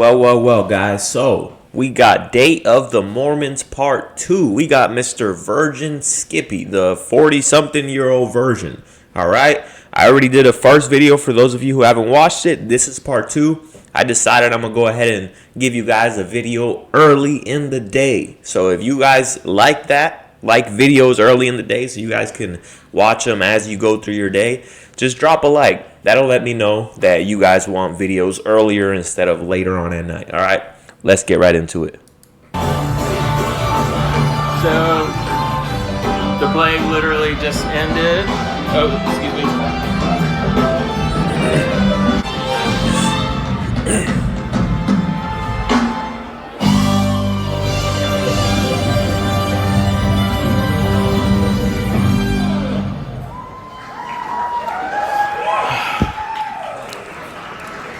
Well, guys. So, we got Date of the Mormons Part 2. We got Mr. Virgin Skippy, the 40-something-year-old virgin. All right? I already did a first video for those of you who haven't watched it. This is Part 2. I decided I'm going to go ahead and give you guys a video early in the day. So, if you guys like that, like videos early in the day so you guys can watch them as you go through your day, just drop a like. That'll let me know that you guys want videos earlier instead of later on at night. All right, let's get right into it. So the play literally just ended. Oh, excuse me.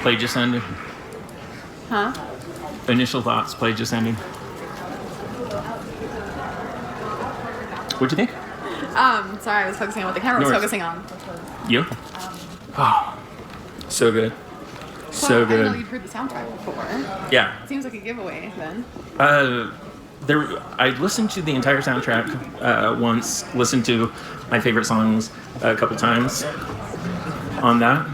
Play just ended. Huh? Initial thoughts. Play just ended. What'd you think? Sorry, I was focusing on what the camera was focusing on. You? Oh, so good. So I didn't know good. you'd heard the soundtrack before. Yeah. It seems like a giveaway then. I listened to the entire soundtrack once. Listened to my favorite songs a couple times on that.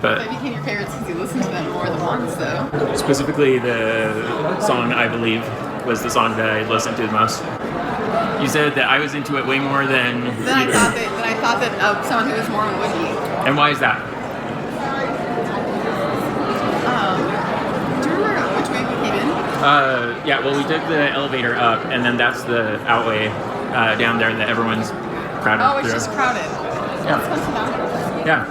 But They became your favorites because you listened to them more than once, though. specifically, the song I believe was the song that I listened to the most. You said that I was into it way more than. Then I thought that someone who was Mormon would be. And why is that? Do you remember which way we came in? Yeah. Well, we took the elevator up, and then that's the outway down there that everyone's crowded Oh, it's through. just crowded. Yeah. Let's go sit down. Yeah.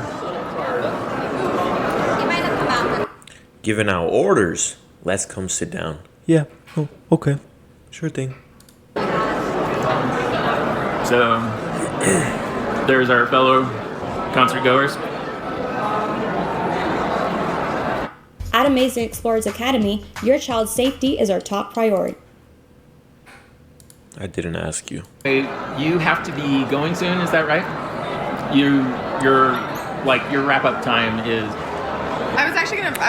Giving out orders. Let's come sit down. Yeah. Oh, okay. Sure thing. So there's our fellow concert goers. At Amazing Explorers Academy, your child's safety is our top priority. I didn't ask you. You have to be going soon, is that right? Your wrap up time is. I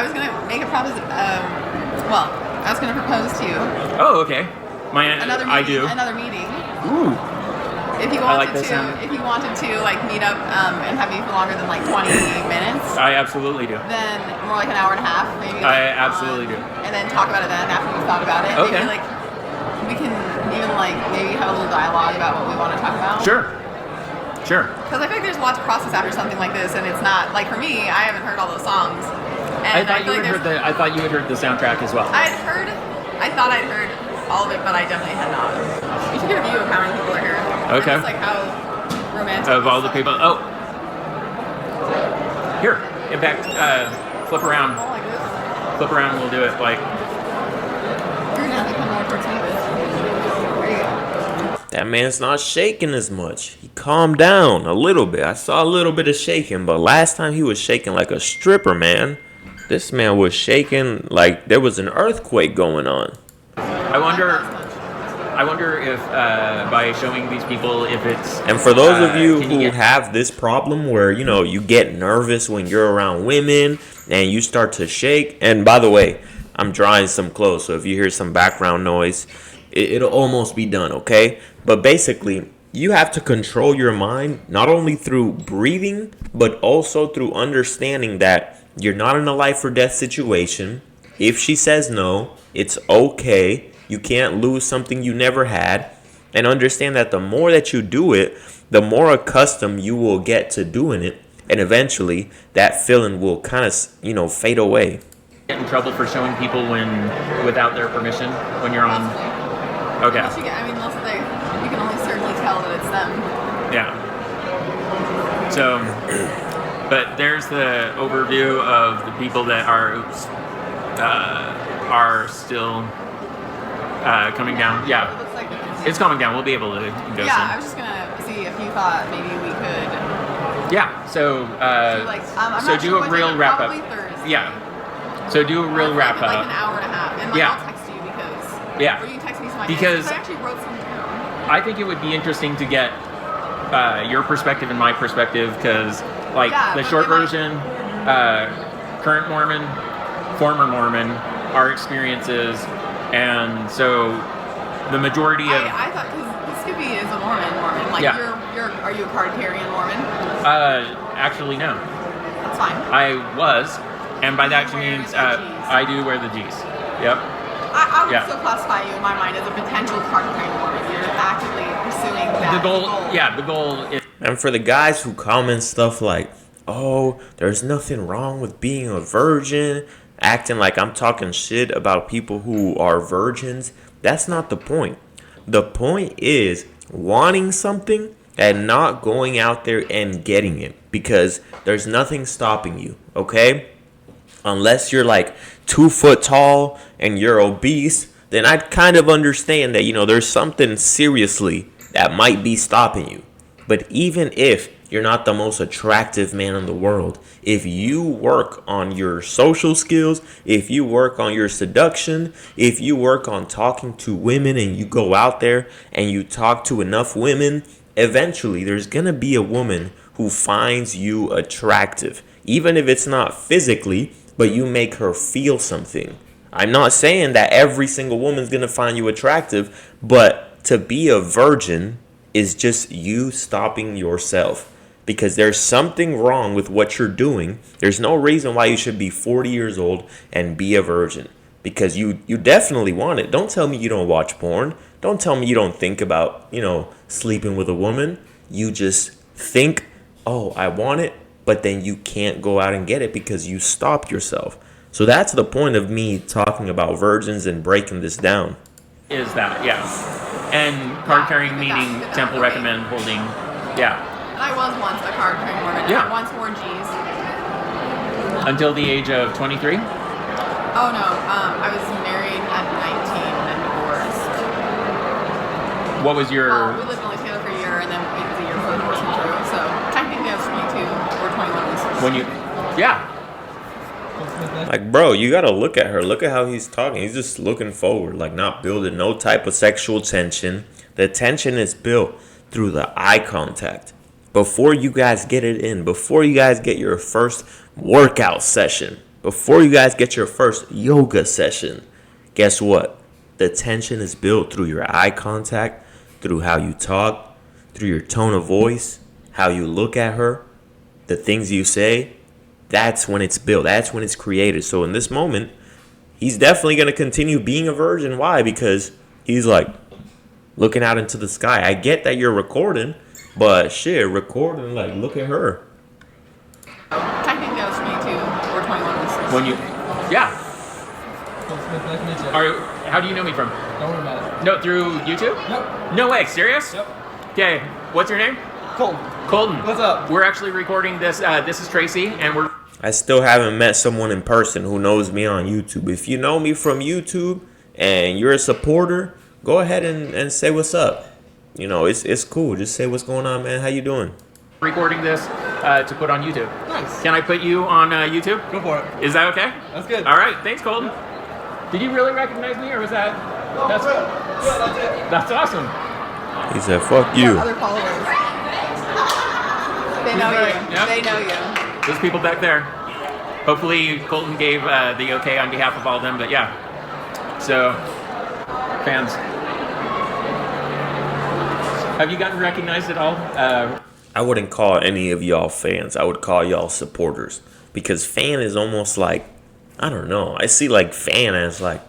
was gonna make a proposition. I was gonna propose to you Oh, okay. another meeting. I do. Another meeting. Ooh. If you I like wanted that to, sound. if you wanted to like meet up and have me for longer than like 20 minutes, I absolutely do. then more like an hour and a half, maybe. I absolutely do. And then talk about it then after we've thought about it. Okay. Maybe like we can even like maybe have a little dialogue about what we want to talk about. Sure. Because I feel like there's a lot to process after something like this, and it's not like for me. I haven't heard all those songs. And I thought you feel had like I thought you had heard the soundtrack as well. I thought I'd heard all of it, but I definitely had not. You should get a view of how many people are here. Okay. And just like how romantic. Of all the people. Oh. Here. In fact, flip around. Oh, like this. Flip around and we'll do it like. You're gonna have to come more towards me, but there you go. That man's not shaking as much. He calmed down a little bit. I saw a little bit of shaking, but last time he was shaking like a stripper, man. This man was shaking like there was an earthquake going on. I wonder if by showing these people if it's. And for those of you can who get- have this problem where, you get nervous when you're around women and you start to shake. And by the way, I'm drying some clothes, so if you hear some background noise, it'll almost be done, okay? But basically, you have to control your mind not only through breathing, but also through understanding that you're not in a life or death situation. If she says no, it's okay. You can't lose something you never had. And understand that the more that you do it, the more accustomed you will get to doing it. And eventually, that feeling will kind of, fade away. Get in trouble for showing people without their permission when you're on. Okay. Unless you can only certainly tell that it's them. Yeah. So, but there's the overview of the people that are still coming down. It Yeah, looks like it's coming down. We'll be able to go yeah, I soon. was just gonna see if you thought maybe we could Yeah. So, I'm so not do sure a what real day, wrap up. probably Thursday. Yeah. So do a real wrap Like up. an hour and a half, and Yeah. I'll text you because Yeah. or you can text me some Because- ideas, I actually wrote some down. I think it would be interesting to get your perspective and my perspective because, like, Yeah, the but short we might- version, current Mormon, former Mormon, our experiences, and so the majority of I thought because Skippy is a Mormon. Like Yeah. are you a card carrying Mormon? actually no, That's fine. I was, and by that she Wearing means the Gs. I do wear the G's. Yep. I would Yeah. still classify you in my mind as a potential card carrying Mormon. You're actively pursuing that The goal, yeah, the goal is. And for the guys who comment stuff like, oh, there's nothing wrong with being a virgin, acting like I'm talking shit about people who are virgins, that's not the point. The point is wanting something and not going out there and getting it, because there's nothing stopping you, okay? Unless you're like 2 foot tall and you're obese, then I'd kind of understand that, there's something seriously that might be stopping you. But even if you're not the most attractive man in the world, if you work on your social skills, if you work on your seduction, if you work on talking to women and you go out there and you talk to enough women, eventually there's going to be a woman who finds you attractive. Even if it's not physically, but you make her feel something. I'm not saying that every single woman's going to find you attractive, but to be a virgin is just you stopping yourself, because there's something wrong with what you're doing. There's no reason why you should be 40 years old and be a virgin, because you definitely want it. Don't tell me you don't watch porn. Don't tell me you don't think about, sleeping with a woman. You just think, oh, I want it, but then you can't go out and get it because you stopped yourself. So that's the point of me talking about virgins and breaking this down. Is that, yeah. And card carrying meaning good temple okay. recommend holding, yeah. And I was once a card carrying Mormon. Yeah. I once wore G's. Until the age of 23? Oh no, I was married at 19 and divorced. What was your... Well, we lived in Taylor for a year, and then it was a year before the divorce went through. So technically, I was 22 or 21. When you... Yeah. Like, bro, you gotta look at her. Look at how he's talking. He's just looking forward, like not building no type of sexual tension. The tension is built through the eye contact. Before you guys get it in, before you guys get your first workout session, before you guys get your first yoga session, guess what? The tension is built through your eye contact, through how you talk, through your tone of voice, how you look at her, the things you say. That's when it's built. That's when it's created. So in this moment, he's definitely going to continue being a virgin. Why? Because he's like looking out into the sky. I get that you're recording, but shit, recording, like, look at her. Technically, I was 22 or 21. When you... Yeah. How do you know me from? Don't worry about it. No, through YouTube? Yep. No way, serious? Yep. Okay, what's your name? Colton. Colton. What's up? We're actually recording this. This is Tracy, and we're... I still haven't met someone in person who knows me on YouTube. If you know me from YouTube and you're a supporter, go ahead and say what's up. It's cool. Just say what's going on, man. How you doing? recording this to put on YouTube. Nice. Can I put you on YouTube? Go for it. Is that okay? That's good. All right. Thanks, Colton. Did you really recognize me, or was that... That's it. That's awesome. He said, fuck you. Other followers. They know you. Yep. They know you. Those people back there. Hopefully Colton gave the okay on behalf of all of them, but yeah. So, fans. Have you gotten recognized at all? I wouldn't call any of y'all fans. I would call y'all supporters. Because fan is almost like, I don't know. I see like fan as like,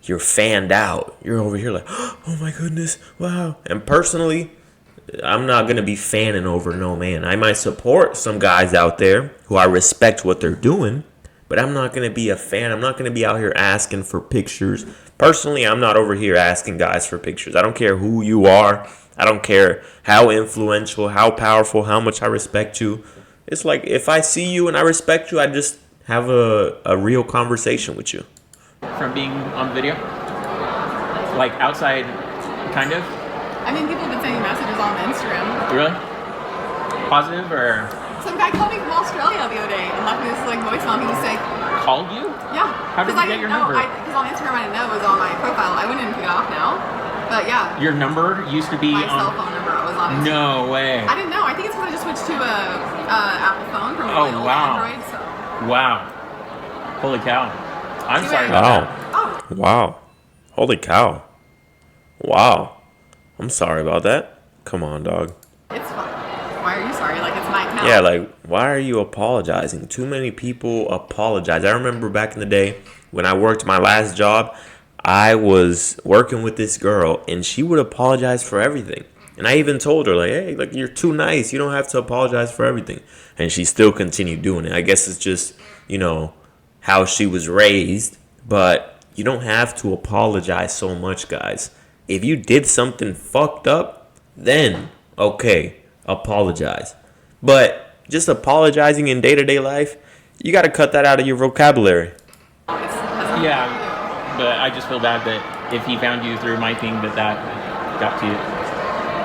you're fanned out. You're over here like, oh my goodness, wow. And personally, I'm not going to be fanning over no man. I might support some guys out there who I respect what they're doing, but I'm not going to be a fan. I'm not going to be out here asking for pictures. Personally, I'm not over here asking guys for pictures. I don't care who you are. I don't care how influential, how powerful, how much I respect you. It's like if I see you and I respect you, I just have a real conversation with you. From being on video? Like outside, kind of? I mean, people have been sending messages on Instagram. Really? Positive or? Some guy called me from Australia the other day and left me this like voicemail. He was saying, Called you? yeah. How did you get your number? Because on Instagram I didn't know it was on my profile. I went in and took it off now. But yeah. Your number used to be My on... cell phone number was on Instagram. No way. I didn't know. I think it's because I just switched to a Apple phone from Oh, my old wow. Android. So. Wow. Holy cow. I'm sorry about that. Wow. Wow. Holy cow. Wow. I'm sorry about that. Come on, dog. It's fine. Why are you sorry? Like, it's my account. Yeah, like, why are you apologizing? Too many people apologize. I remember back in the day when I worked my last job, I was working with this girl, and she would apologize for everything. And I even told her, like, hey, like, you're too nice. You don't have to apologize for everything. And she still continued doing it. I guess it's just, how she was raised. But you don't have to apologize so much, guys. If you did something fucked up, then, okay, apologize. But just apologizing in day-to-day life, you got to cut that out of your vocabulary. Yeah, but I just feel bad that if he found you through my thing, that got to you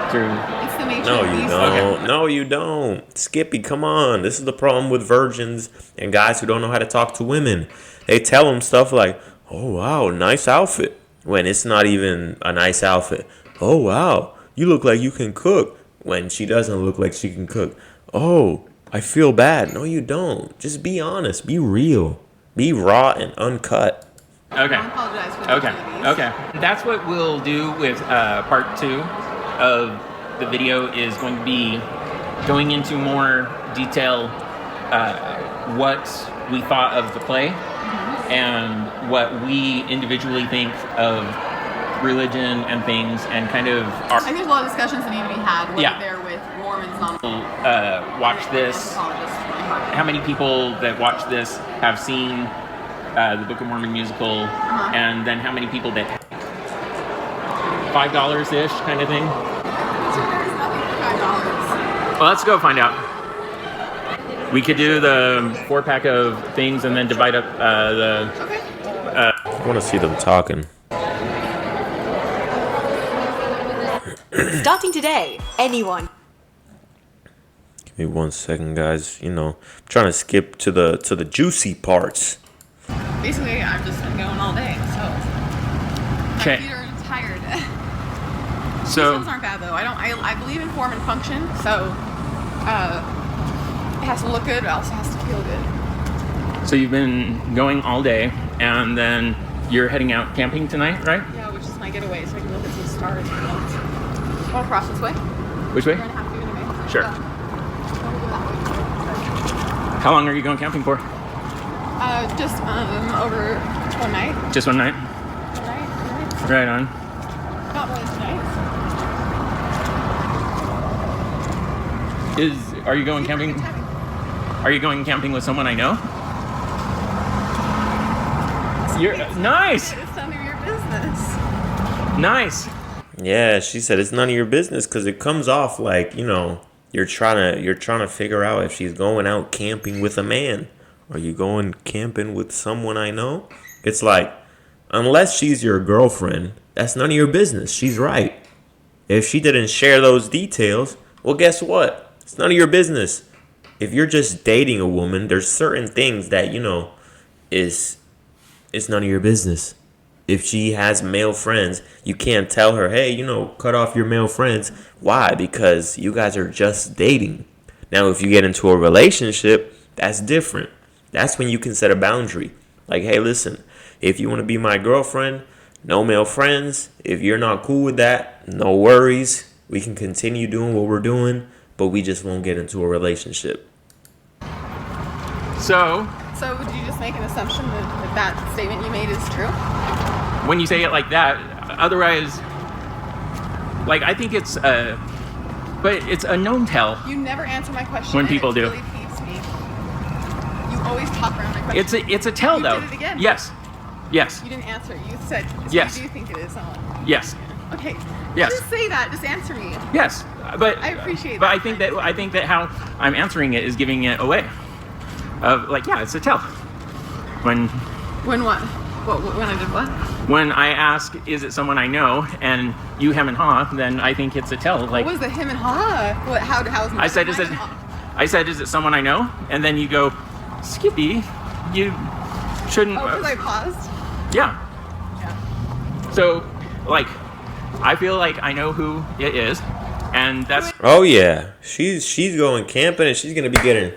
through. It's the nature No, of you these. don't. Okay. No, you don't. Skippy, come on. This is the problem with virgins and guys who don't know how to talk to women. They tell them stuff like, oh, wow, nice outfit, when it's not even a nice outfit. Oh, wow, you look like you can cook, when she doesn't look like she can cook. Oh, I feel bad. No, you don't. Just be honest. Be real. Be raw and uncut. Okay. I apologize for the Okay. Okay. That's what we'll do with part 2 of the video, is going to be going into more detail what we thought of the play and what we individually think of religion and things, and kind of I think there's a lot of discussions that need to be had right Yeah. there with Mormons, non watch this. How many people that watch this have seen the Book of Mormon musical, and then how many people that $5-ish kind of thing? There's nothing for $5. Well, let's go find out. We could do the 4-pack of things and then divide up the. Okay. I want to see them talking. Starting today, anyone. Give me 1 second, guys. I'm trying to skip to the juicy parts. Basically, I've just been going all day, so my Okay. feet are tired. So Those aren't bad though. I believe in form and function, so it has to look good, it also has to feel good. So you've been going all day, and then you're heading out camping tonight, right? Yeah, which is my getaway, so I can look at some stars. Want to cross this way? Which way? We're gonna have to anyway. Sure. So, wanna go that way? How long are you going camping for? Just over one night. Just one night? One night. Right on. Not more than 2 nights. Are you going camping? Are you going camping with someone I know? You're nice. It's none of your business. Nice. Yeah, she said it's none of your business, because it comes off like, you're trying to figure out if she's going out camping with a man. Are you going camping with someone I know? It's like, unless she's your girlfriend, that's none of your business. She's right. If she didn't share those details, well, guess what? It's none of your business. If you're just dating a woman, there's certain things that, it's none of your business. If she has male friends, you can't tell her, hey, cut off your male friends. Why? Because you guys are just dating. Now, if you get into a relationship, that's different. That's when you can set a boundary. Like, hey, listen, if you want to be my girlfriend, no male friends. If you're not cool with that, no worries. We can continue doing what we're doing, but we just won't get into a relationship. So So would you just make an assumption that statement you made is true? when you say it like that, otherwise, like, I think it's but it's a known tell. You never answer my question. When and people it do. really peeves me. You always talk around my question. It's a tell You though. did it again. Yes. Yes. You didn't answer. You said so Yes. you do think it is someone. Yes. Okay. Yes. Just say that. Just answer me. Yes. But I appreciate But that. I think that how I'm answering it is giving it away. Of like, yeah, it's a tell. When When what? When I did what? when I ask, is it someone I know, and you hem and haw, then I think it's a tell. Like, What was the him and ha? What? How is I said, is it someone I know? And then you go, Skippy, you shouldn't. Oh, because I paused. Yeah. So, like, I feel like I know who it is, and that's Oh yeah, she's going camping and she's gonna be getting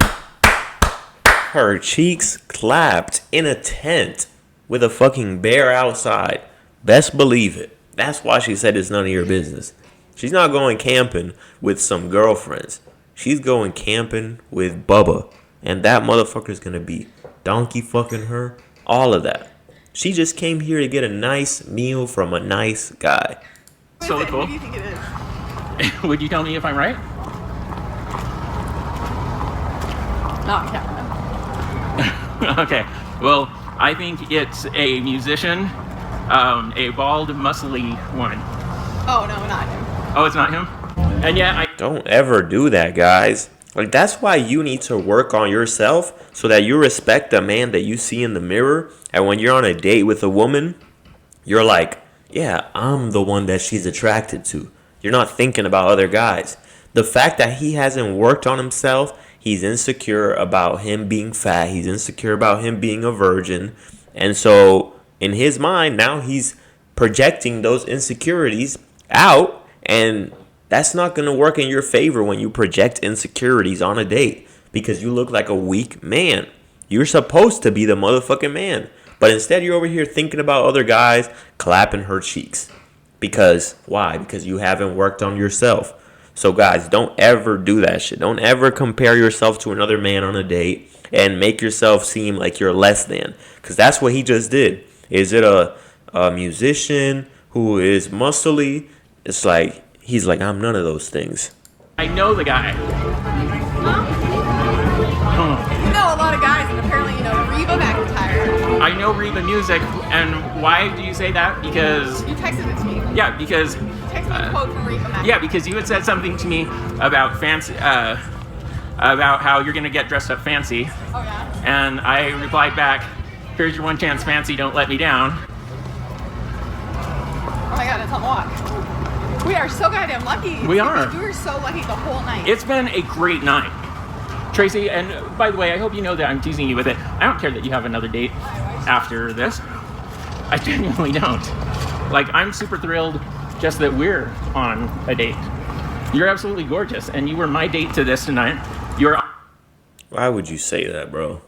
her cheeks clapped in a tent with a fucking bear outside. Best believe it. That's why she said it's none of your business. She's not going camping with some girlfriends. She's going camping with Bubba. And that motherfucker's gonna be donkey fucking her. All of that. She just came here to get a nice meal from a nice guy. So cool. Who do you think it is? Would you tell me if I'm right? Not Cameron. Okay. Well, I think it's a musician, a bald, muscly woman. Oh, no, not him. Oh, it's not him? And yeah, Don't ever do that, guys. Like, that's why you need to work on yourself so that you respect the man that you see in the mirror. And when you're on a date with a woman, you're like, yeah, I'm the one that she's attracted to. You're not thinking about other guys. The fact that he hasn't worked on himself, he's insecure about him being fat. He's insecure about him being a virgin. And so in his mind, now he's projecting those insecurities out. And that's not going to work in your favor when you project insecurities on a date because you look like a weak man. You're supposed to be the motherfucking man. But instead, you're over here thinking about other guys clapping her cheeks. Because, why? Because you haven't worked on yourself. So, guys, don't ever do that shit. Don't ever compare yourself to another man on a date and make yourself seem like you're less than. Because that's what he just did. Is it a musician who is muscly? It's like, he's like, I'm none of those things. I know the guy. You know a lot of guys, and apparently you know Reba McEntire. I know Reba music, and why do you say that? Because You texted it to me. yeah, because Text me a quote from Reba McEntire. yeah, because you had said something to me about fancy, about how you're gonna get dressed up fancy, Oh, yeah? and I replied back, "Here's your one chance, fancy. Don't let me down." Oh my god, it's on walk. We are so goddamn lucky. We are. We were so lucky the whole night. It's been a great night, Tracy. And by the way, I hope you know that I'm teasing you with it. I don't care that you have another date after this. I genuinely don't. Like, I'm super thrilled just that we're on a date. You're absolutely gorgeous, and you were my date to this tonight. You're. Why would you say that, bro?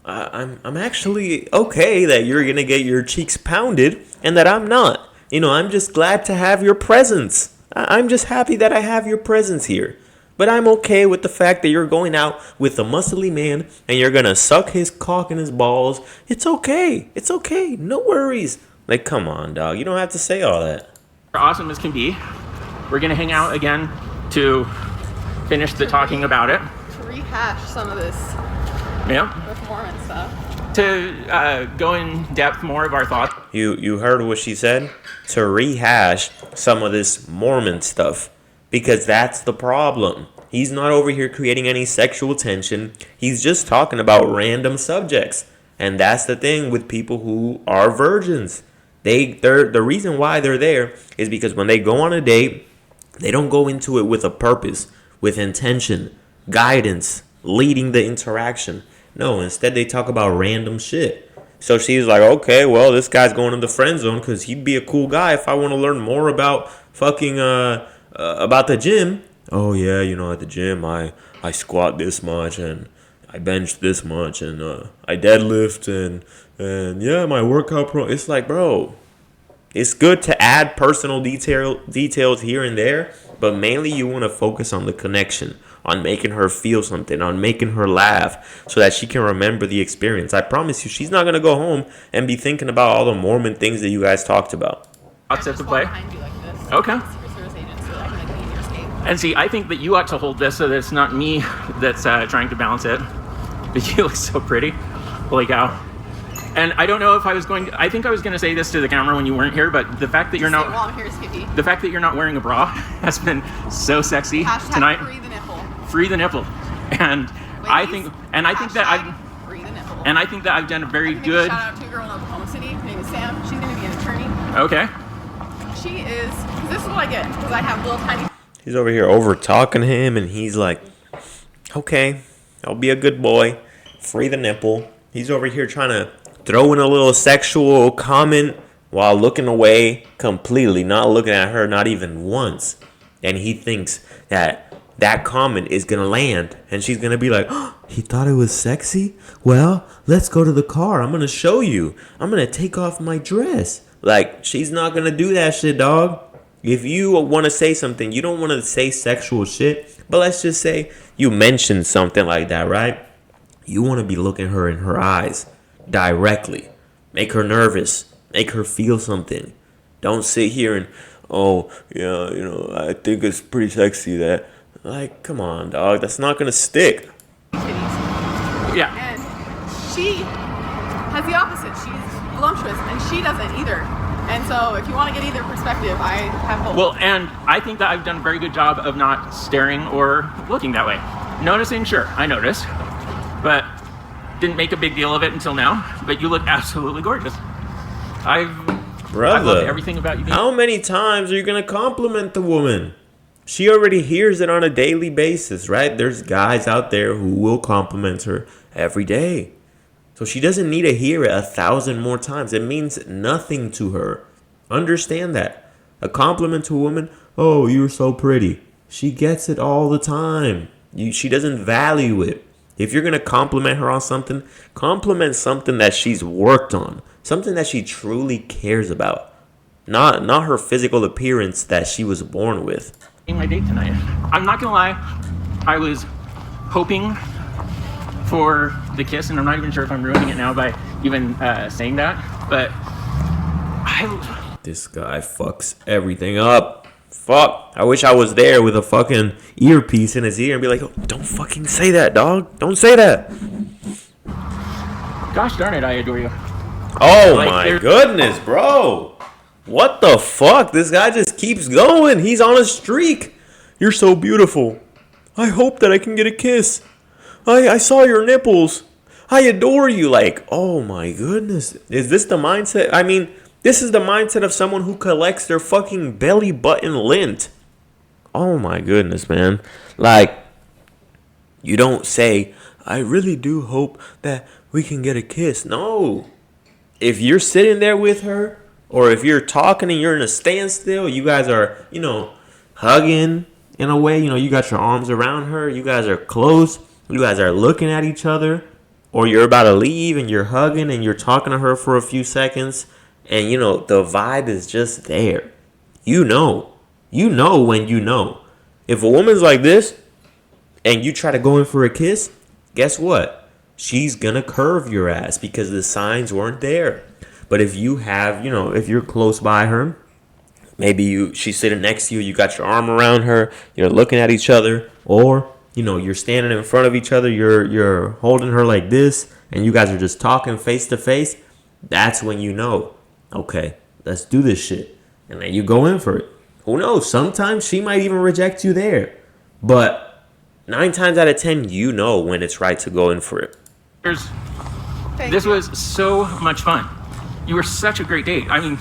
I'm actually okay that you're gonna get your cheeks pounded and that I'm not. You know, I'm just glad to have your presence. I'm just happy that I have your presence here. But I'm okay with the fact that you're going out with a muscly man and you're gonna suck his cock and his balls. It's okay. It's okay. No worries. Like, come on, dog. You don't have to say all that. Awesome as can be. We're gonna hang out again to finish the talking about it. To rehash some of this Yeah. with Mormon stuff. To go in depth more of our thoughts. You heard what she said? To rehash some of this Mormon stuff. Because that's the problem. He's not over here creating any sexual tension. He's just talking about random subjects. And that's the thing with people who are virgins. The reason why they're there is because when they go on a date, they don't go into it with a purpose, with intention, guidance, leading the interaction. No, instead they talk about random shit. So she's like, okay, well, this guy's going in the friend zone because he'd be a cool guy if I want to learn more about fucking about the gym. Oh yeah, you know, at the gym I squat this much and I bench this much and I deadlift and yeah, my workout pro. It's like, bro, it's good to add personal details here and there, but mainly you want to focus on the connection, on making her feel something, on making her laugh so that she can remember the experience. I promise you, she's not going to go home and be thinking about all the Mormon things that you guys talked about. Thoughts at the play. Behind you like this. Okay. Secret Service agent, so I can make an easier escape. And see, I think that you ought to hold this so that it's not me that's trying to balance it. But you look so pretty. Holy cow. And I don't know if I was going to, I think I was going to say this to the camera when you weren't here, but the fact that you're Stay not, while I'm here, Skippy. the fact that you're not wearing a bra has been so sexy Hashtag tonight. free the nipple. Free the nipple. And I think that Hashtag free the nipple. I've done a very I can good. give a shout out to a girl in Oklahoma City. Her name is Sam. She's going to be an attorney. Okay. She is, because this is what I get, because I have little tiny. He's over here over talking him and he's like, okay, I'll be a good boy. Free the nipple. He's over here trying to throw in a little sexual comment while looking away completely, not looking at her, not even once. And he thinks that that comment is gonna land, and she's gonna be like, oh, he thought it was sexy? Well, let's go to the car. I'm gonna show you. I'm gonna take off my dress. Like, she's not gonna do that shit, dog. If you want to say something, you don't want to say sexual shit, but let's just say you mentioned something like that, right? You want to be looking her in her eyes directly. Make her nervous. Make her feel something. Don't sit here and, oh, yeah, I think it's pretty sexy that. Like, come on, dog. That's not going to stick. Yeah. And she has the opposite. She's voluptuous, and she doesn't either. And so if you want to get either perspective, I have both. Well, and I think that I've done a very good job of not staring or looking that way. Noticing, sure, I noticed, but didn't make a big deal of it until now. But you look absolutely gorgeous. I love everything about you. How many times are you going to compliment the woman? She already hears it on a daily basis, right? There's guys out there who will compliment her every day. So she doesn't need to hear it 1,000 more times. It means nothing to her. Understand that. A compliment to a woman, oh, you're so pretty. She gets it all the time. She doesn't value it. If you're going to compliment her on something, compliment something that she's worked on. Something that she truly cares about. Not her physical appearance that she was born with. My date tonight. I'm not going to lie. I was hoping for the kiss, and I'm not even sure if I'm ruining it now by even saying that, but this guy fucks everything up. Fuck. I wish I was there with a fucking earpiece in his ear and be like, oh, don't fucking say that, dog. Don't say that. Gosh darn it, I adore you. Oh my goodness, bro. What the fuck? This guy just keeps going. He's on a streak. You're so beautiful. I hope that I can get a kiss. I saw your nipples. I adore you. Like, oh my goodness. Is this the mindset? I mean, this is the mindset of someone who collects their fucking belly button lint. Oh my goodness, man. Like, you don't say, I really do hope that we can get a kiss. No. If you're sitting there with her, or if you're talking and you're in a standstill, you guys are, hugging in a way. You got your arms around her. You guys are close. You guys are looking at each other, or you're about to leave and you're hugging and you're talking to her for a few seconds, and the vibe is just there. You know when you know. If a woman's like this and you try to go in for a kiss, guess what? She's gonna curve your ass because the signs weren't there. But if you have, if you're close by her, maybe she's sitting next to you, you got your arm around her, you're looking at each other, or you're standing in front of each other, you're holding her like this, and you guys are just talking face to face, that's when okay, let's do this shit. And then you go in for it. Who knows? Sometimes she might even reject you there. But 9 times out of 10, when it's right to go in for it. This was so much fun. You were such a great date. I mean,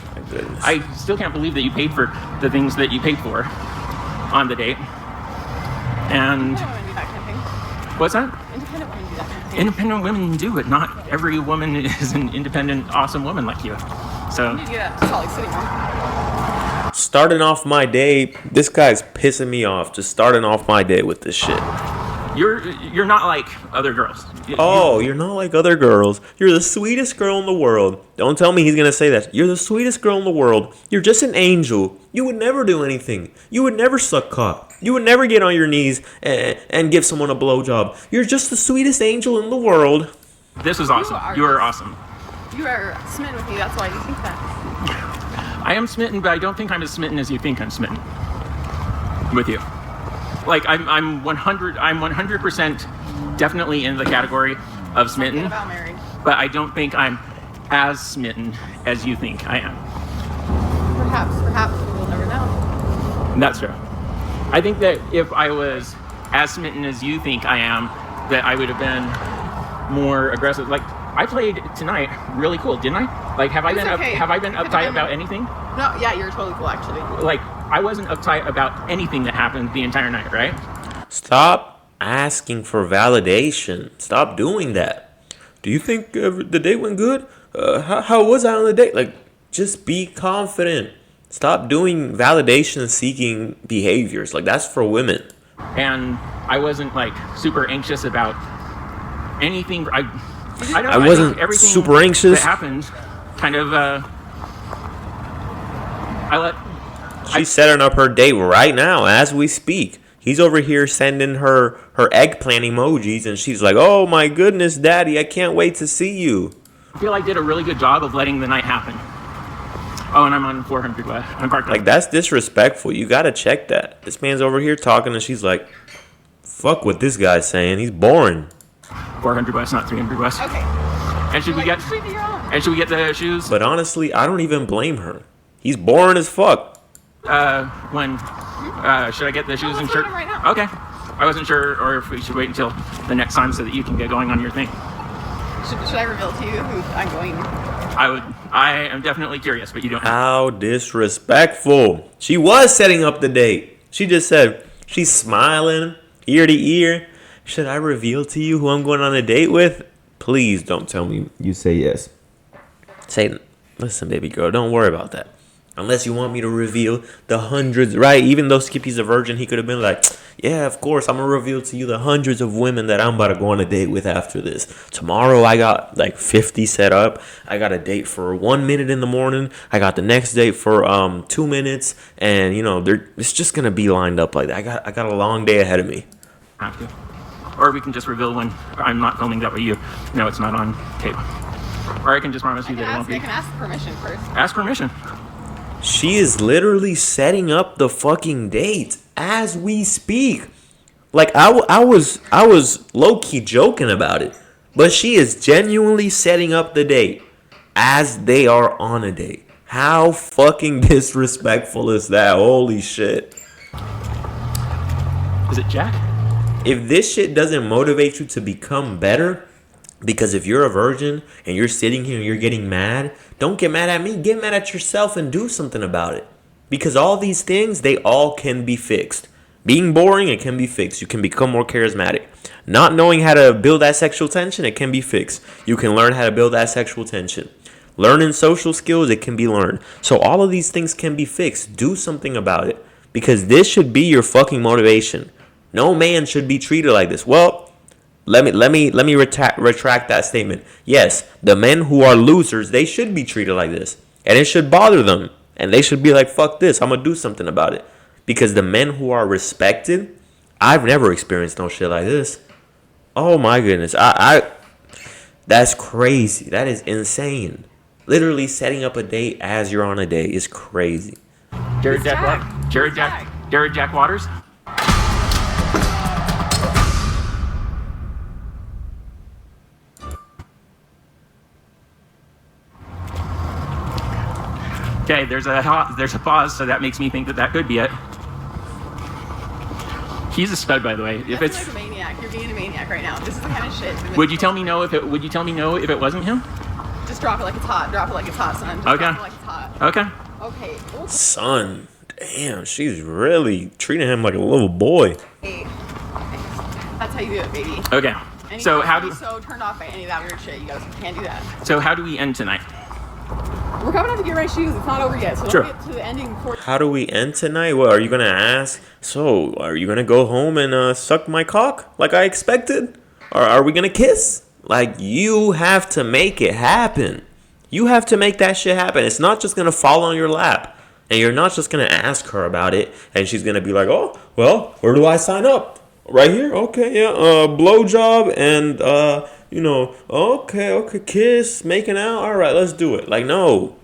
I still can't believe that you paid for the things that you paid for on the date. And what's that? Independent women do that. Independent women do it. Not every woman is an independent, awesome woman like you. So. You need to get a Salt Lake City one. Starting off my day, this guy's pissing me off. Just starting off my day with this shit. You're not like other girls. You're not like other girls. You're the sweetest girl in the world. Don't tell me he's going to say that. You're the sweetest girl in the world. You're just an angel. You would never do anything. You would never suck cock. You would never get on your knees and give someone a blowjob. You're just the sweetest angel in the world. This was awesome. You are awesome. You are smitten with me. That's why you think that. I am smitten, but I don't think I'm as smitten as you think I'm smitten with you. Like I'm 100% definitely in the category of smitten, About married. but I don't think I'm as smitten as you think I am. Perhaps we'll never know. That's true. I think that if I was as smitten as you think I am, that I would have been more aggressive. Like I played tonight really cool, didn't I? Like have I been uptight about anything? No, yeah, you're totally cool actually. Like I wasn't uptight about anything that happened the entire night, right? Stop asking for validation. Stop doing that. Do you think the date went good? How was I on the date? Like, just be confident. Stop doing validation-seeking behaviors. Like, that's for women. and I wasn't like super anxious about anything. I don't know. I wasn't think everything super anxious. that happened kind of She's setting up her date right now as we speak. He's over here sending her eggplant emojis, and she's like, "Oh my goodness, Daddy, I can't wait to see you." I feel I did a really good job of letting the night happen. Oh, and I'm on 400 West. I'm parked Like, that's disrespectful. You gotta check that. This man's over here talking, and she's like, "Fuck what this guy's saying. He's boring." 400 West, not 300 West. Okay. And should we Like, get treat your own. and should we get the shoes? But honestly, I don't even blame her. He's boring as fuck. When should I get the shoes and let's shirt? do them right now. Okay. I wasn't sure, or if we should wait until the next time so that you can get going on your thing. Should I reveal to you who I'm going? I am definitely curious, but you don't. How disrespectful. She was setting up the date. She just said, she's smiling ear to ear. Should I reveal to you who I'm going on a date with? Please don't tell me you say yes. Say, listen, baby girl, don't worry about that. Unless you want me to reveal the hundreds, right? Even though Skippy's a virgin, he could have been like, yeah, of course, I'm going to reveal to you the hundreds of women that I'm about to go on a date with after this. Tomorrow, I got like 50 set up. I got a date for 1 minute in the morning. I got the next date for 2 minutes. And, you know, it's just going to be lined up like that. I got a long day ahead of me. Have to. Or we can just reveal when I'm not filming, that way you know it's not on tape. Or I can just promise you that it won't I be. can ask permission first. Ask permission. She is literally setting up the fucking date as we speak. Like, I was low-key joking about it. But she is genuinely setting up the date as they are on a date. How fucking disrespectful is that? Holy shit. Is it Jack? If this shit doesn't motivate you to become better, because if you're a virgin and you're sitting here and you're getting mad, don't get mad at me. Get mad at yourself and do something about it. Because all these things, they all can be fixed. Being boring, it can be fixed. You can become more charismatic. Not knowing how to build that sexual tension, it can be fixed. You can learn how to build that sexual tension. Learning social skills, it can be learned. So all of these things can be fixed. Do something about it. Because this should be your fucking motivation. No man should be treated like this. Well, let me retract that statement. Yes, the men who are losers, they should be treated like this. And it should bother them. And they should be like, fuck this, I'm going to do something about it. Because the men who are respected, I've never experienced no shit like this. Oh my goodness. That's crazy. That is insane. Literally setting up a date as you're on a date is crazy. Jared Jack Waters? Okay, there's a pause, so that makes me think that could be it. He's a stud, by the way. If it's like a maniac, you're being a maniac right now. This is the kind of shit. would you tell me no if it wasn't him? Just drop it like it's hot. Drop it like it's hot, son. Just Okay. Drop it like it's hot. Okay. Okay. Son, damn, she's really treating him like a little boy. Okay. That's how you do it, baby. Okay. And So you how can't do be so turned off by any of that weird shit. You guys can't do that. so how do we end tonight? We're coming out to get right shoes. It's not over yet, so Sure. don't get to the ending before. How do we end tonight? What are you gonna ask? So, are you gonna go home and suck my cock like I expected? Or are we gonna kiss? Like, you have to make it happen. You have to make that shit happen. It's not just gonna fall on your lap. And you're not just gonna ask her about it and she's gonna be like, oh, well, where do I sign up? Right here? Okay, yeah, blowjob and, okay, kiss, making out. All right, let's do it. Like, no.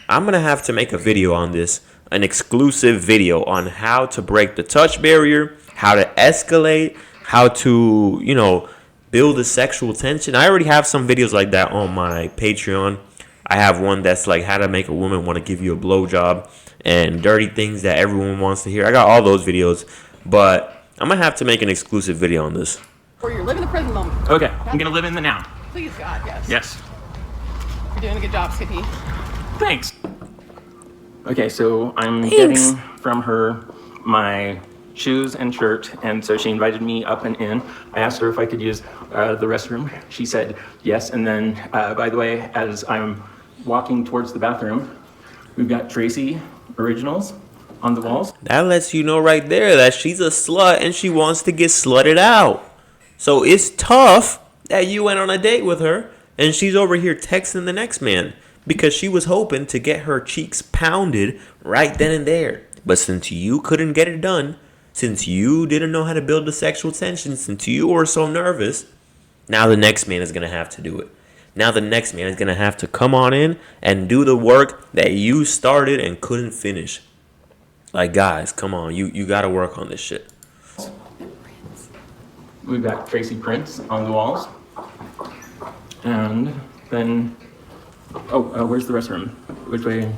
I'm going to have to make a video on this, an exclusive video on how to break the touch barrier, how to escalate, how to, build a sexual tension. I already have some videos like that on my Patreon. I have one that's like how to make a woman want to give you a blowjob and dirty things that everyone wants to hear. I got all those videos, but I'm going to have to make an exclusive video on this. Or you're living the present moment. Okay, I'm gonna live in the now. Please, God, yes. Yes. You're doing a good job, Skippy. Thanks. Okay, so I'm getting from her my shoes and shirt, and so she invited me up and in. I asked her if I could use the restroom. She said yes, and then, by the way, as I'm walking towards the bathroom, we've got Tracy Originals on the walls. That lets you know right there that she's a slut and she wants to get slutted out. So it's tough that you went on a date with her and she's over here texting the next man because she was hoping to get her cheeks pounded right then and there. But since you couldn't get it done, since you didn't know how to build the sexual tension, since you were so nervous, now the next man is going to have to do it. Now the next man is going to have to come on in and do the work that you started and couldn't finish. Like, guys, come on. You got to work on this shit. We've got Tracy prints on the walls. And then, where's the restroom? Which way?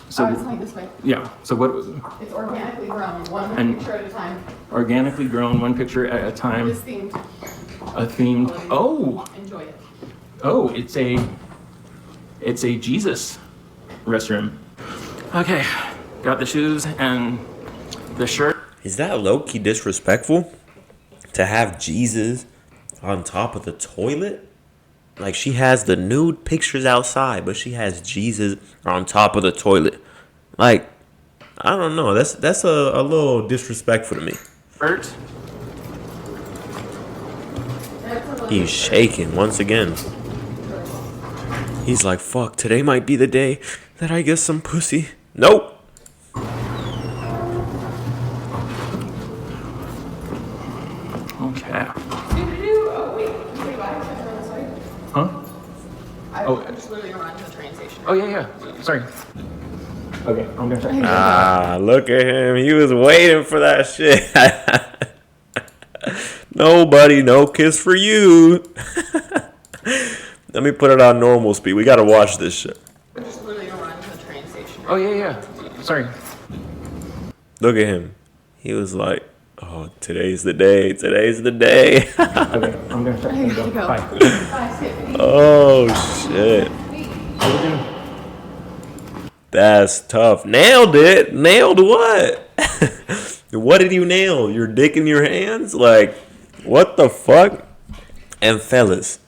So, it's like this way. yeah, so what was It's organically grown, one And- picture at a time. organically grown, one picture at a time, This themed. a themed, Enjoy it. it's a Jesus restroom. Okay, got the shoes and the shirt. Is that low-key disrespectful to have Jesus on top of the toilet? Like, she has the nude pictures outside, but she has Jesus on top of the toilet. Like, I don't know. That's a little disrespectful to me. Shirt. He's shaking once again. He's like, fuck, today might be the day that I get some pussy. Nope. Okay. Oh, wait. Wait, why? Huh? I'm just literally around to the train station. Oh, yeah. Sorry. Okay, I'm gonna try. Ah, look at him. He was waiting for that shit. Nobody, no kiss for you. Let me put it on normal speed. We gotta watch this shit. I'm just literally around to the train station. Oh, yeah. Sorry. Look at him. He was like, oh, today's the day. Today's the day. Okay, I'm gonna try. I gotta go. Bye. Bye, Skip. Oh, shit. That's tough. Nailed it. Nailed what? What did you nail? Your dick in your hands? Like, what the fuck? And fellas,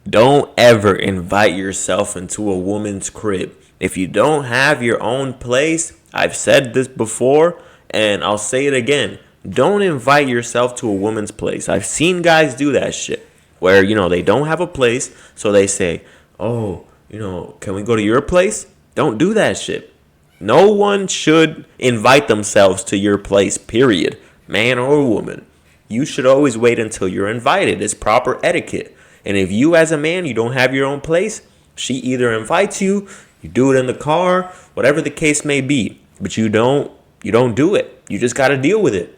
don't ever invite yourself into a woman's crib. If you don't have your own place, I've said this before, and I'll say it again. Don't invite yourself to a woman's place. I've seen guys do that shit. Where, they don't have a place, so they say, oh, can we go to your place? Don't do that shit. No one should invite themselves to your place, period. Man or woman. You should always wait until you're invited. It's proper etiquette. And if you as a man, you don't have your own place, she either invites you, you do it in the car, whatever the case may be. But you don't do it. You just got to deal with it.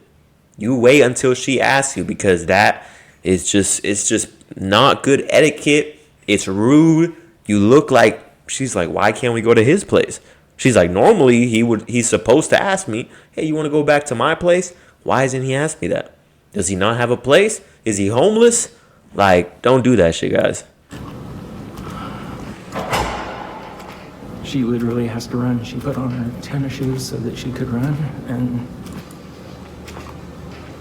You wait until she asks you, because that is it's just not good etiquette. It's rude. You look like, she's like, why can't we go to his place? She's like, normally he's supposed to ask me, hey, you want to go back to my place? Why hasn't he asked me that? Does he not have a place? Is he homeless? Like, don't do that shit, guys. She literally has to run. She put on her tennis shoes so that she could run, and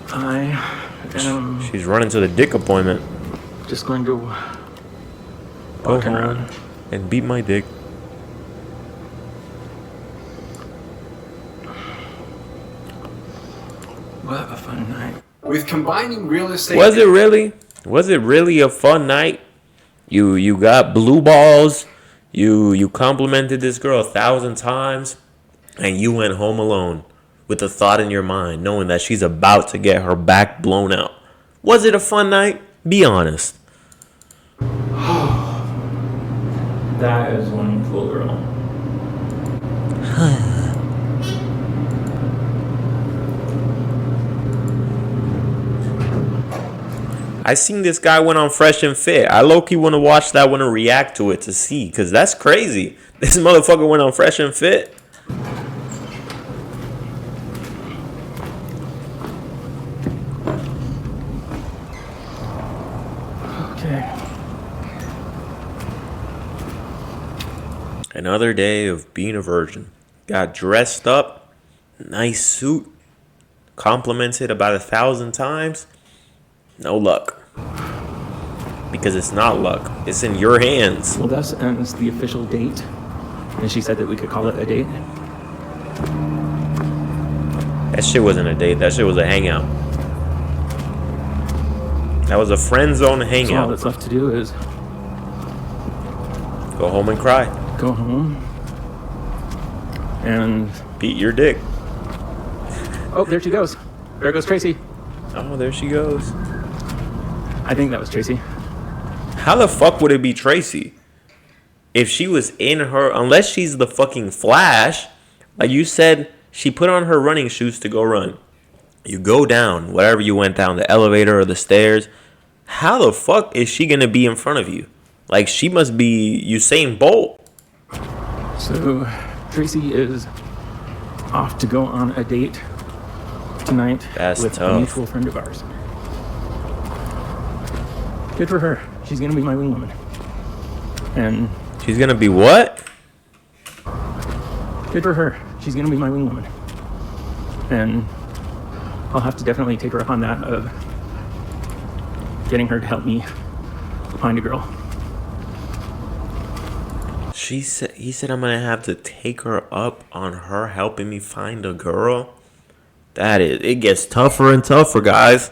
I am She's running to the dick appointment. just going to Go walk home around. and beat my dick. What a fun night. With combining real estate. Was it really? Was it really a fun night? You got blue balls. You complimented this girl 1,000 times, and you went home alone with a thought in your mind, knowing that she's about to get her back blown out. Was it a fun night? Be honest. That is one cool girl. I seen this guy went on Fresh and Fit. I low-key want to watch that one and react to it to see, because that's crazy. This motherfucker went on Fresh and Fit. Okay. Another day of being a virgin. Got dressed up, nice suit, complimented about 1,000 times. No luck. Because it's not luck. It's in your hands. Well, thus ends the official date. And she said that we could call it a date. That shit wasn't a date. That shit was a hangout. That was a friend zone So all hangout. that's left to do is Go home and cry. go home and... Beat your dick. Oh, there she goes. There goes Tracy. Oh, there she goes. I think that was Tracy. How the fuck would it be Tracy? If she was in her... Unless she's the fucking Flash. Like you said, she put on her running shoes to go run. You go down, whatever you went down, the elevator or the stairs. How the fuck is she gonna be in front of you? Like, she must be Usain Bolt. So, Tracy is off to go on a date tonight with a mutual friend of ours. Good for her. She's gonna be my wing woman. And she's gonna be what? Good for her. She's gonna be my wing woman. And I'll have to definitely take her up on that of getting her to help me find a girl. He said I'm gonna have to take her up on her helping me find a girl. It gets tougher and tougher, guys.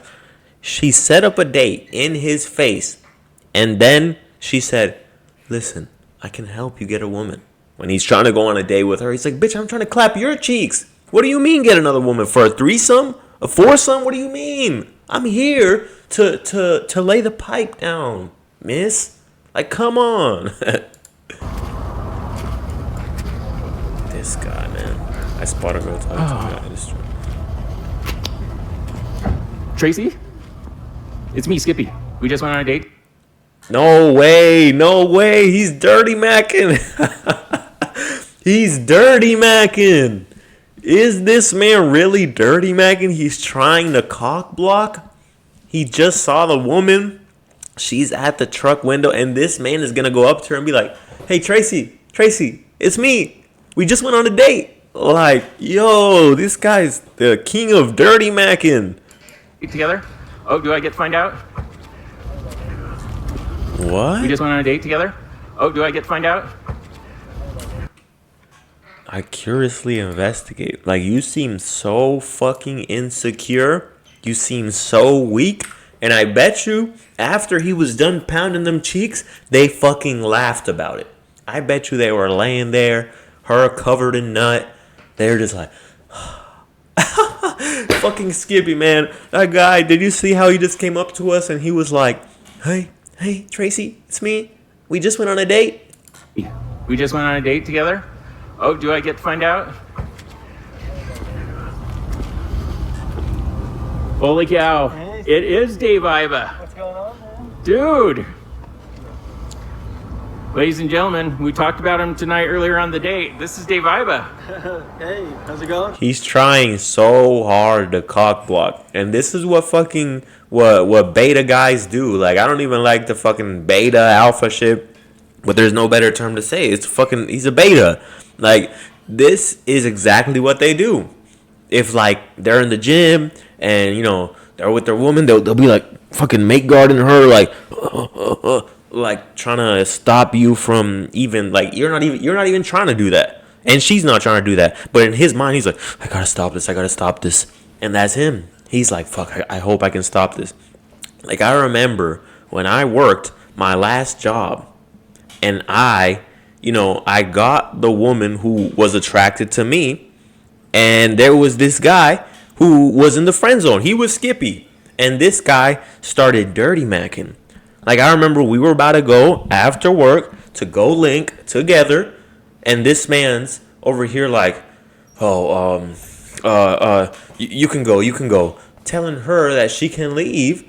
She set up a date in his face, and then she said, listen, I can help you get a woman. When he's trying to go on a date with her, he's like, bitch, I'm trying to clap your cheeks. What do you mean get another woman? For a threesome? A foursome? What do you mean? I'm here to lay the pipe down, miss. Like, come on. This guy, man. I spot a girl talking to a guy. This Tracy? It's me, Skippy. We just went on a date. No way. No way. He's dirty macking. He's dirty macking. Is this man really dirty macking? He's trying to cock block. He just saw the woman. She's at the truck window, and this man is going to go up to her and be like, hey, Tracy, it's me. We just went on a date. Like, yo, this guy's the king of dirty macking. Together? Oh, do I get to find out? What? We just went on a date together? Oh, do I get to find out? I curiously investigate. Like, you seem so fucking insecure. You seem so weak. And I bet you, after he was done pounding them cheeks, they fucking laughed about it. I bet you they were laying there, her covered in nut. They're just like, fucking Skippy, man. That guy, did you see how he just came up to us and he was like, hey, Tracy, it's me. We just went on a date. We just went on a date together? Oh, do I get to find out? Holy cow. Hey. It is Dave Iva. What's going on, man? Dude. Ladies and gentlemen, we talked about him tonight earlier on the date. This is Dave Iva. Hey, how's it going? He's trying so hard to cock block. And this is what fucking, what beta guys do. Like, I don't even like the fucking beta alpha shit. But there's no better term to say. It's fucking, he's a beta. Like, this is exactly what they do. If, like, they're in the gym and, you know, they're with their woman, they'll be, like, fucking make guarding her, like, like, trying to stop you from even, like, you're not even trying to do that. And she's not trying to do that. But in his mind, he's like, I gotta stop this. And that's him. He's like, fuck, I hope I can stop this. Like, I remember when I worked my last job and I got the woman who was attracted to me. And there was this guy who was in the friend zone. He was Skippy. And this guy started dirty macking. Like, I remember we were about to go after work to go link together. And this man's over here like, you can go. Telling her that she can leave.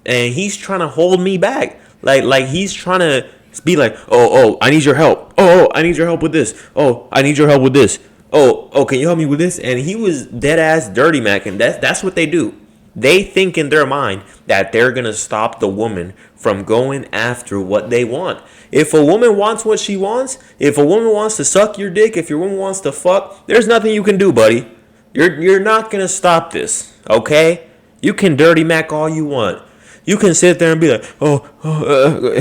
And he's trying to hold me back. Like he's trying to be like, oh, I need your help. Oh, I need your help with this. Oh, I need your help with this. Oh, can you help me with this? And he was dead ass dirty macking. That's what they do. They think in their mind that they're going to stop the woman from going after what they want. If a woman wants what she wants, if a woman wants to suck your dick, if your woman wants to fuck, there's nothing you can do, buddy. You're not going to stop this, okay? You can dirty mac all you want. You can sit there and be like,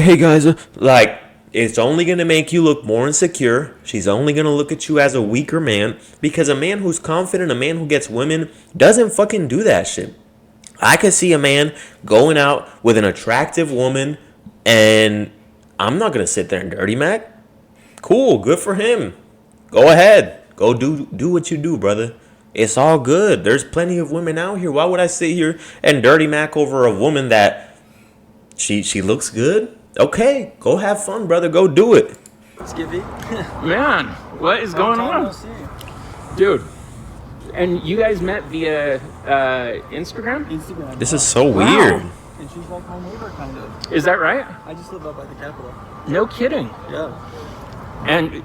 hey guys, like, It's only going to make you look more insecure. She's only going to look at you as a weaker man, because a man who's confident, a man who gets women, doesn't fucking do that shit. I could see a man going out with an attractive woman, and I'm not going to sit there and dirty Mac. Cool, good for him. Go ahead. Go do what you do, brother. It's all good. There's plenty of women out here. Why would I sit here and dirty Mac over a woman that she looks good? Okay, go have fun, brother. Go do it. Skippy. Man, what is going on? Dude, and you guys met via Instagram? Instagram. This is so weird. And she's like my neighbor, kind of. Is that right? I just live up at the Capitol. No kidding. Yeah. And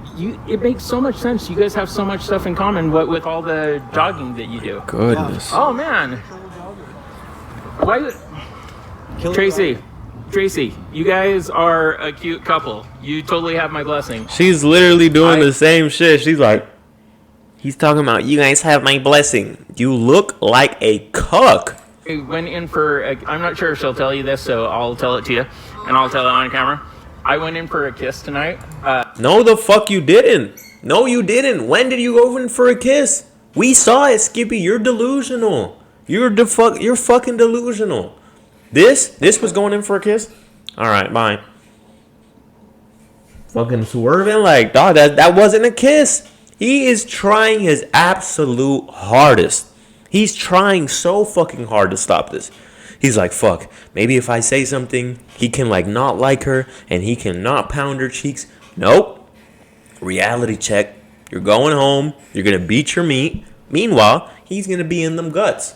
it makes so much sense. You guys have so much stuff in common with all the jogging that you do. Goodness. Oh, man. Why? Tracy, you guys are a cute couple. You totally have my blessing. She's literally doing the same shit. She's like, he's talking about, you guys have my blessing. You look like a cuck. I went in for, I'm not sure if she'll tell you this, so I'll tell it to you, and I'll tell it on camera. I went in for a kiss tonight. No, the fuck you didn't. No, you didn't. When did you go in for a kiss? We saw it, Skippy. You're delusional. You're fucking delusional. This was going in for a kiss? Alright, bye. Fucking swerving like, dog, that wasn't a kiss. He is trying his absolute hardest. He's trying so fucking hard to stop this. He's like, fuck, maybe if I say something, he can like not like her and he can not pound her cheeks. Nope. Reality check. You're going home. You're going to beat your meat. Meanwhile, he's going to be in them guts.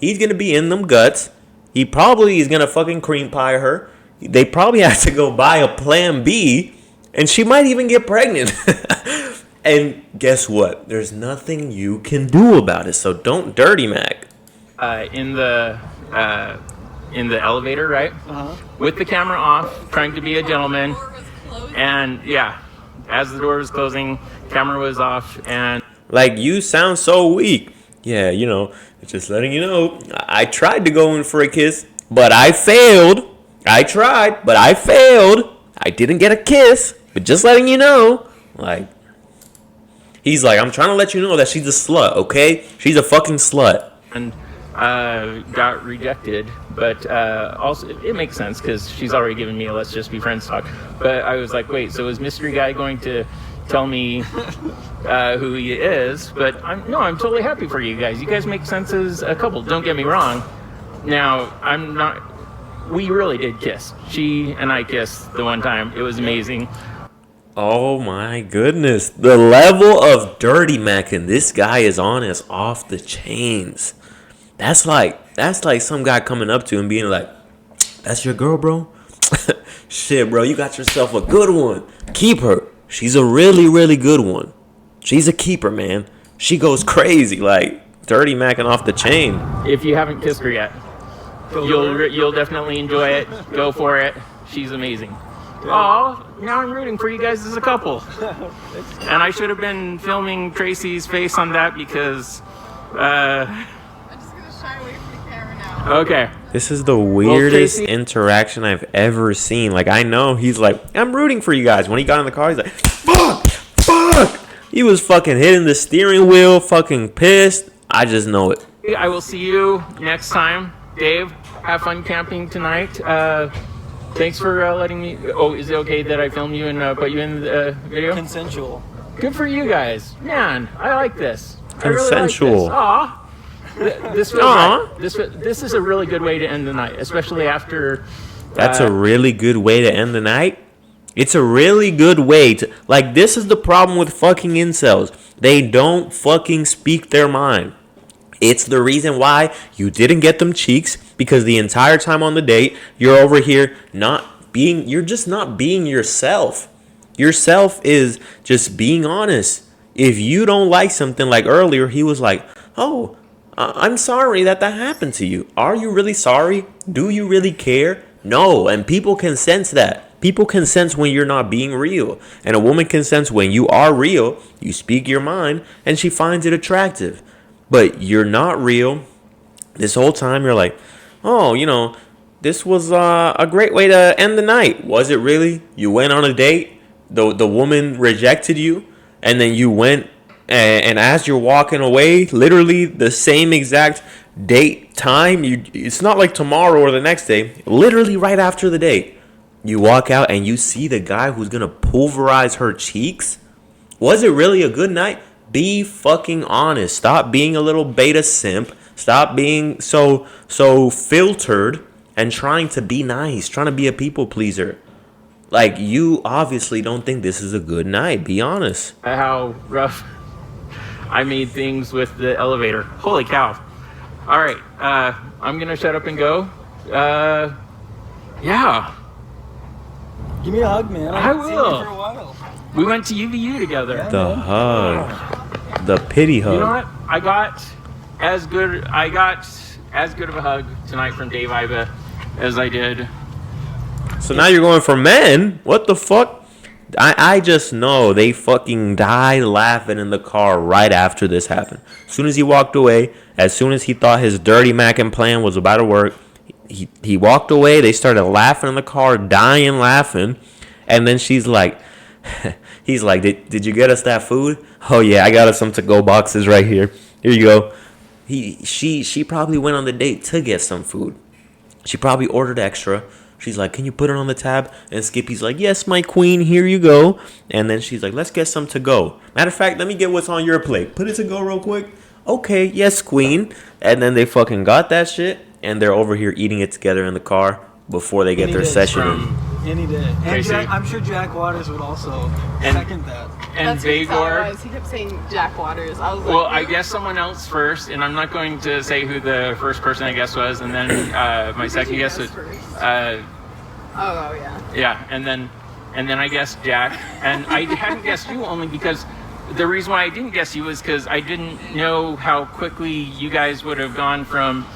He's going to be in them guts. He probably is going to fucking cream pie her. They probably have to go buy a plan B, and she might even get pregnant. And guess what? There's nothing you can do about it, so don't dirty Mac. In the elevator, right? With the camera off, trying to be a gentleman. And yeah, as the door was closing, camera was off, and like, you sound so weak. Yeah, you know, just letting you know, I tried to go in for a kiss, but I failed. I tried, but I failed. I didn't get a kiss, but just letting you know. Like, he's like, I'm trying to let you know that she's a slut, okay? She's a fucking slut. And got rejected, but also it makes sense because she's already given me a let's just be friends talk. But I was like, wait, so is mystery guy going to tell me who he is? But I'm totally happy for you guys. You guys make sense as a couple. Don't get me wrong. Now I'm not. We really did kiss. She and I kissed the one time. It was amazing. Oh my goodness. The level of dirty macking this guy is on is off the chains. That's like some guy coming up to him being like, that's your girl, bro? Shit, bro, you got yourself a good one. Keep her. She's a really, really good one. She's a keeper, man. She goes crazy, like dirty macking off the chain. If you haven't kissed her yet, you'll definitely enjoy it. Go for it. She's amazing. Oh, now I'm rooting for you guys as a couple. And I should have been filming Tracy's face on that because I'm just gonna shy away from the camera now. Okay. This is the weirdest Tracy- interaction I've ever seen. Like, I know he's like, I'm rooting for you guys. When he got in the car, he's like, fuck. He was fucking hitting the steering wheel, fucking pissed. I just know it. I will see you next time. Dave, have fun camping tonight. Thanks for letting me. Oh, is it okay that I film you and put you in the video? Consensual. Good for you guys. Man, I like this. Consensual. I really like this. Aw. This feels right. This is a really good way to end the night, especially after. That's a really good way to end the night. It's a really good way to, like, this is the problem with fucking incels. They don't fucking speak their mind. It's the reason why you didn't get them cheeks, because the entire time on the date, you're over here you're just not being yourself. Yourself is just being honest. If you don't like something, like earlier, he was like, oh, I'm sorry that happened to you. Are you really sorry? Do you really care? No, and people can sense that. People can sense when you're not being real. And a woman can sense when you are real, you speak your mind, and she finds it attractive. But you're not real. This whole time you're like, oh, you know, this was a great way to end the night. Was it really? You went on a date, the woman rejected you, and then you went and as you're walking away, literally the same exact date time, it's not like tomorrow or the next day, literally right after the date, you walk out and you see the guy who's gonna pulverize her cheeks. Was it really a good night? Be fucking honest. Stop being a little beta simp. Stop being so filtered and trying to be nice, trying to be a people pleaser. Like, you obviously don't think this is a good night. Be honest. How rough I made things with the elevator. Holy cow. All right, I'm gonna shut up and go. Yeah. Give me a hug, man. I haven't seen you will. for a while. We went to UVU together. Yeah. The hug. The pity hug. You know what? I got as good of a hug tonight from Dave Iva as I did. So now you're going for men? What the fuck? I just know they fucking died laughing in the car right after this happened. As soon as he walked away, as soon as he thought his dirty mackin' plan was about to work, he walked away. They started laughing in the car, dying laughing. And then she's like, he's like, did you get us that food? Oh yeah, I got us some to-go boxes right here. Here you go. She probably went on the date to get some food. She probably ordered extra. She's like, can you put it on the tab? And Skippy's like, yes, my queen, here you go. And then she's like, let's get some to go. Matter of fact, let me get what's on your plate. Put it to go real quick. Okay, yes, queen. And then they fucking got that shit. And they're over here eating it together in the car before they get their session in. Any day. And Tracy. Jack, I'm sure Jack Waters would also second that. And That's what he thought it Vagor. was. He kept saying Jack Waters. I was Well, like, I guess someone else first, and I'm not going to say who the first person I guess was, and then my second guess was, oh yeah. yeah, and then I guessed Jack, and I hadn't guessed you only because the reason why I didn't guess you was because I didn't know how quickly you guys would have gone from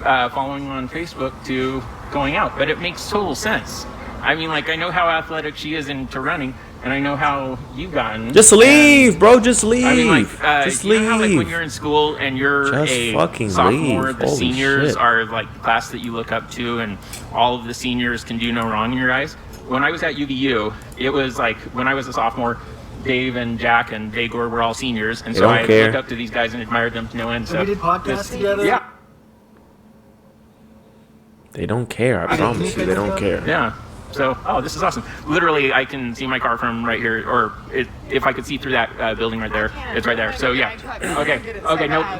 following on Facebook to going out, but it makes total sense. I mean, like, I know how athletic she is into running, and I know how you've gotten. Just leave, bro. Just leave. I mean, like, just you know how, like, when leave. you're in school and you're Just a fucking sophomore, leave. the Holy seniors shit. are, like, the class that you look up to, and all of the seniors can do no wrong in your eyes. When I was at UVU, it was, like, when I was a sophomore, Dave and Jack and Vagor were all seniors, and They so don't I care. looked up to these guys and admired them to no end. So we did podcasts together. Yeah, They don't care. I promise you, they don't care. yeah. So, oh, this is awesome. Literally, I can see my car from right here, or if I could see through that building right there, it's right there. So, yeah. Okay,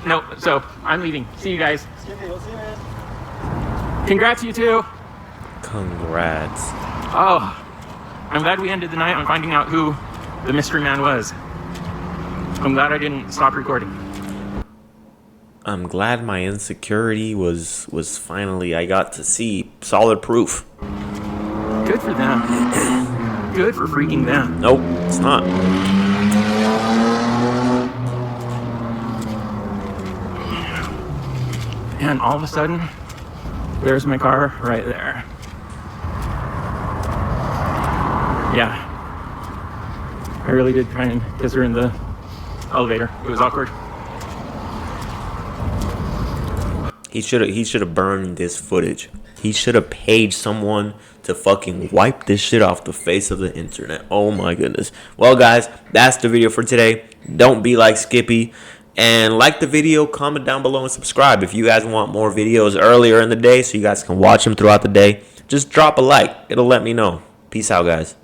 no. So, I'm leaving. See you guys. Skippy, we'll see you, man. Congrats, you two. Congrats. Oh, I'm glad we ended the night on finding out who the mystery man was. I'm glad I didn't stop recording. I'm glad my insecurity was finally, I got to see solid proof. Good for them. Good for freaking them. Nope, it's not. And all of a sudden, there's my car right there. Yeah. I really did try and kiss her in the elevator. It was awkward. He should have burned this footage. He should have paid someone to fucking wipe this shit off the face of the internet. Oh my goodness. Well, guys, that's the video for today. Don't be like Skippy. And like the video, comment down below, and subscribe. If you guys want more videos earlier in the day so you guys can watch them throughout the day, just drop a like. It'll let me know. Peace out, guys.